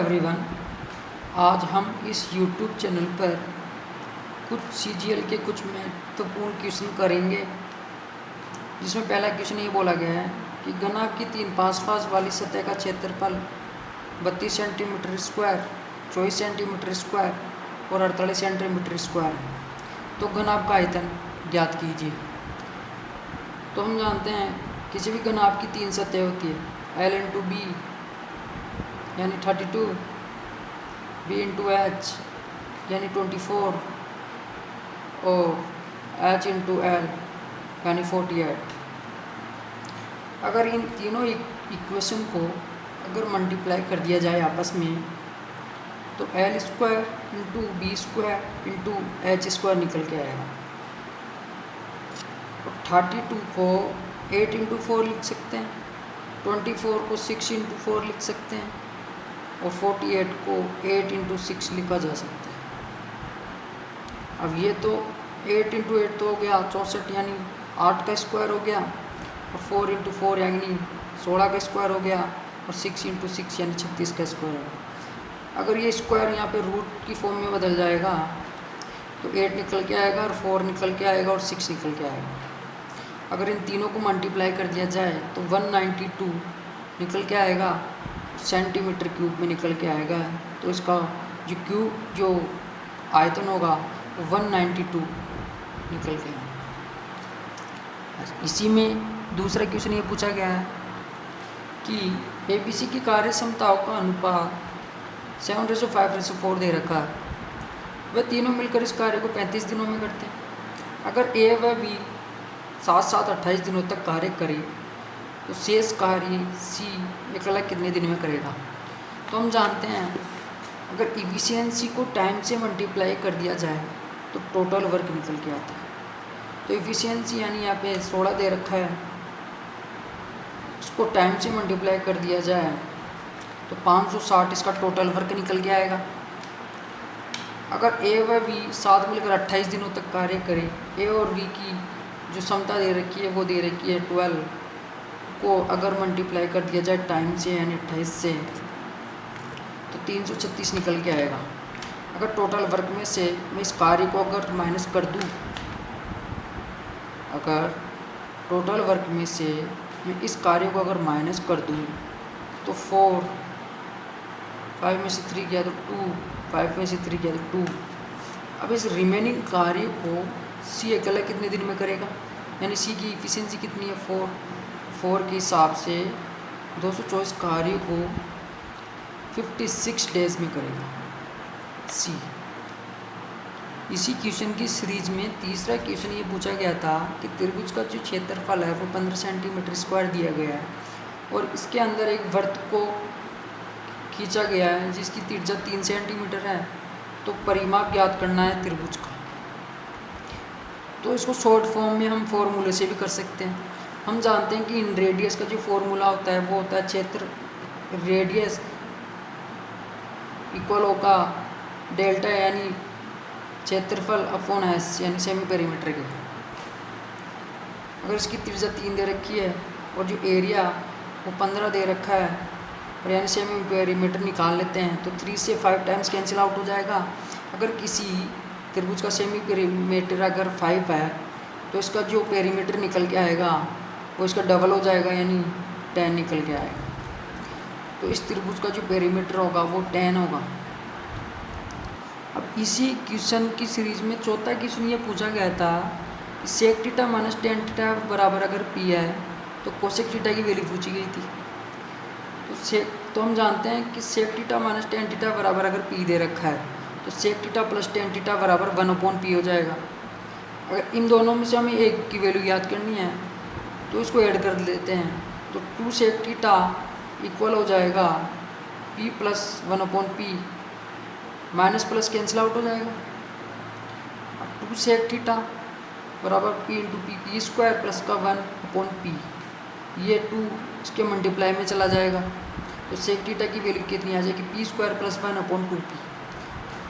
Everyone, आज हम इस YouTube चैनल पर कुछ CGL के कुछ महत्वपूर्ण क्वेश्चन करेंगे। जिसमें पहला क्वेश्चन ये बोला गया है कि घनाभ की 3 पास वाली सतह का क्षेत्रफल 32 सेंटीमीटर स्क्वायर, 24 सेंटीमीटर स्क्वायर और 48 सेंटीमीटर स्क्वायर है। तो घनाभ का आयतन ज्ञात कीजिए। तो हम जानते हैं किसी भी घनाभ की 3 सतह होती है, L इंटू बी यानी 32, B इंटू एच यानी 24 और H इंटू एल यानी 48। अगर इन तीनों इक्वेशन को अगर मल्टीप्लाई कर दिया जाए आपस में तो L square into B square into H square निकल के आएगा। और 32 को 8 इंटू 4 लिख सकते हैं, 24 को 6 इंटू 4 लिख सकते हैं और 48 को 8 इंटू 6 लिखा जा सकता है। अब ये तो 8 इंटू 8 तो हो गया 64 यानी 8 का स्क्वायर हो गया, और 4 इंटू 4 यानी 16 का स्क्वायर हो गया, और 6 इंटू 6 यानी 36 का स्क्वायर हो गया। अगर ये स्क्वायर यहाँ पे रूट की फॉर्म में बदल जाएगा तो 8 निकल के आएगा और 4 निकल के आएगा और 6 निकल के आएगा। अगर इन तीनों को मल्टीप्लाई कर दिया जाए तो 192 निकल के आएगा, सेंटीमीटर क्यूब में निकल के आएगा। तो इसका जो आयतन होगा वो 192 निकल के आएगा। इसी में दूसरा क्वेश्चन ये पूछा गया है कि ABC की कार्य क्षमताओं का अनुपात 7:5:4 दे रखा है। वह तीनों मिलकर इस कार्य को 35 दिनों में करते हैं। अगर A व B साथ साथ 28 दिनों तक कार्य करे तो शेष कार्य C अकेला कितने दिन में करेगा। तो हम जानते हैं अगर इफिशियंसी को टाइम से मल्टीप्लाई कर दिया जाए तो टोटल वर्क निकल के आता है। तो इफिशियंसी यानी यहाँ पे 16 दे रखा है, उसको टाइम से मल्टीप्लाई कर दिया जाए तो 560 इसका टोटल वर्क निकल के आएगा। अगर A व B साथ मिलकर 28 दिनों तक कार्य करें, A और B की जो क्षमता दे रखी है वो दे रखी है 12 को अगर मल्टीप्लाई कर दिया जाए टाइम से यानी 28 से तो 336 निकल के आएगा। अगर टोटल वर्क में से मैं इस कार्य को अगर माइनस कर दूं, अगर टोटल वर्क में से मैं इस कार्य को अगर माइनस कर दूं तो 4, 5 में से 3 गया तो 2, 5 में से 3 गया तो 2। अब इस रिमेनिंग कार्य को C अकेला कितने दिन में करेगा, यानी C की इफिशियंसी कितनी है 4 के हिसाब से 224 कार्य को 56 डेज में करेगा C। इसी क्वेश्चन की सीरीज में तीसरा क्वेश्चन ये पूछा गया था कि त्रिभुज का जो क्षेत्रफल है वो 15 सेंटीमीटर स्क्वायर दिया गया है और इसके अंदर एक वृत्त को खींचा गया है जिसकी त्रिज्या 3 सेंटीमीटर है। तो परिमाप ज्ञात करना है त्रिभुज का। तो इसको शॉर्ट फॉर्म में हम फॉर्मूले से भी कर सकते हैं। हम जानते हैं कि इन रेडियस का जो फॉर्मूला होता है वो होता है क्षेत्र रेडियस इक्वल होगा डेल्टा यानी क्षेत्रफल अपॉन एस यानी सेमी पेरीमीटर के। अगर इसकी त्रिज्या 3 दे रखी है और जो एरिया वो 15 दे रखा है और यानी सेमी पेरीमीटर निकाल लेते हैं तो 3 से 5 टाइम्स कैंसिल आउट हो जाएगा। अगर किसी त्रिभुज का सेमी पेरीमीटर अगर 5 है तो इसका जो पेरीमीटर निकल के आएगा वो इसका डबल हो जाएगा यानी 10 निकल के आएगा। तो इस त्रिभुज का जो पेरीमीटर होगा वो 10 होगा। अब इसी क्वेश्चन की सीरीज में चौथा क्वेश्चन ये पूछा गया था कि sec theta minus tan theta बराबर अगर P है तो कोसेक थीटा की वैल्यू पूछी गई थी। तो हम जानते हैं कि sec theta minus tan theta बराबर अगर P दे रखा है तो sec theta plus tan theta बराबर 1/P हो जाएगा। अगर इन दोनों में से हमें एक की वैल्यू याद करनी है तो इसको ऐड कर देते हैं तो 2 सेक थीटा इक्वल हो जाएगा P plus 1/P, minus plus cancel out हो जाएगा। अब 2 सेक थीटा बराबर P into P square plus का 1/P, ये 2 इसके मल्टीप्लाई में चला जाएगा तो सेक थीटा की वैल्यू कितनी आ जाएगी P स्क्वायर प्लस 1/2P।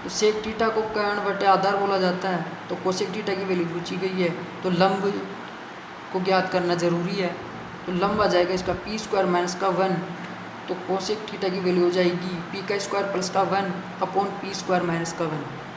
तो सेक थीटा को कर्ण बटे आधार बोला जाता है। तो कोसेक थीटा की वैल्यू पूछी गई है तो लंब को ज्ञात करना जरूरी है। तो लंब आ जाएगा इसका P स्क्वायर माइनस का 1, तो कोसेक थीटा की वैल्यू हो जाएगी पी का स्क्वायर प्लस का 1 अपॉन पी स्क्वायर माइनस का 1।